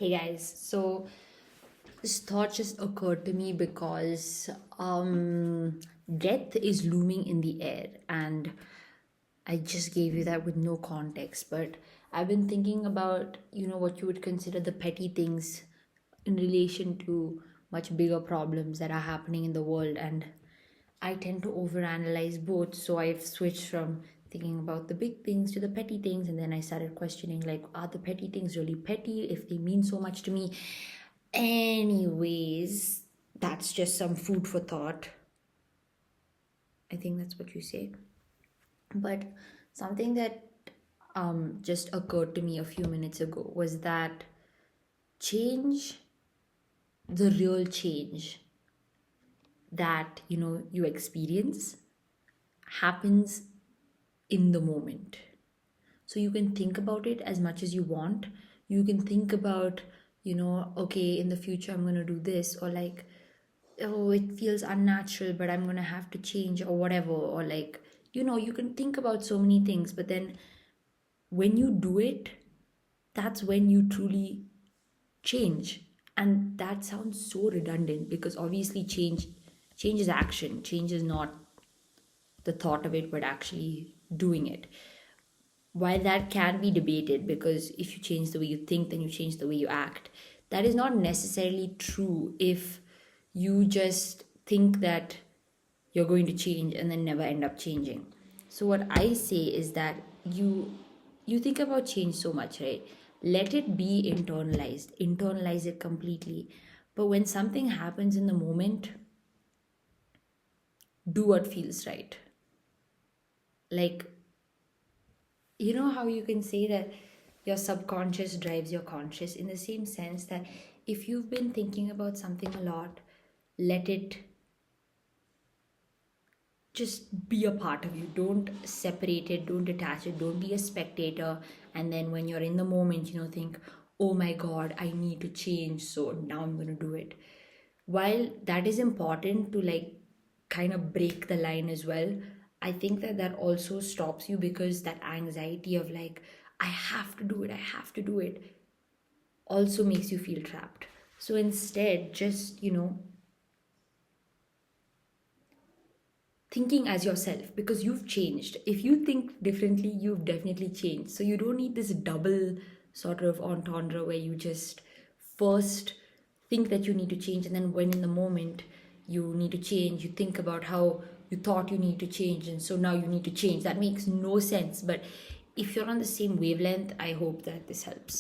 Hey guys, so this thought just occurred to me because death is looming in the air, and I just gave you that with no context. But I've been thinking about what you would consider the petty things in relation to much bigger problems that are happening in the world, and I tend to overanalyze both. So I've switched from thinking about the big things to the petty things, and then I started questioning, like, are the petty things really petty if they mean so much to me? Anyways, that's just some food for thought. I think that's what you say. But something that just occurred to me a few minutes ago was that change, the real change that you experience, happens in the moment. So you can think about it as much as you want. You can think about, okay, in the future I'm going to do this, or like, oh, it feels unnatural, but I'm going to have to change, or whatever. Or like, you can think about so many things, but then when you do it, that's when you truly change. And that sounds so redundant because obviously change is action. Change is not the thought of it, but actually doing it. While that can be debated, because if you change the way you think, then you change the way you act, that is not necessarily true if you just think that you're going to change and then never end up changing. So what I say is that you think about change so much, right? Let it be internalize it completely. But when something happens in the moment, do what feels right. Like, you know how you can say that your subconscious drives your conscious, in the same sense that if you've been thinking about something a lot, let it just be a part of you. Don't separate it, don't detach it, don't be a spectator. And then when you're in the moment, think, oh my god, I need to change, so now I'm going to do it. While that is important to, like, kind of break the line as well, I think that also stops you, because that anxiety of, like, I have to do it, I have to do it, also makes you feel trapped. So instead, just thinking as yourself, because you've changed. If you think differently, you've definitely changed. So you don't need this double sort of entendre where you just first think that you need to change, and then when in the moment you need to change, you think about how you thought you need to change, and so now you need to change. That makes no sense. But if you're on the same wavelength, I hope that this helps.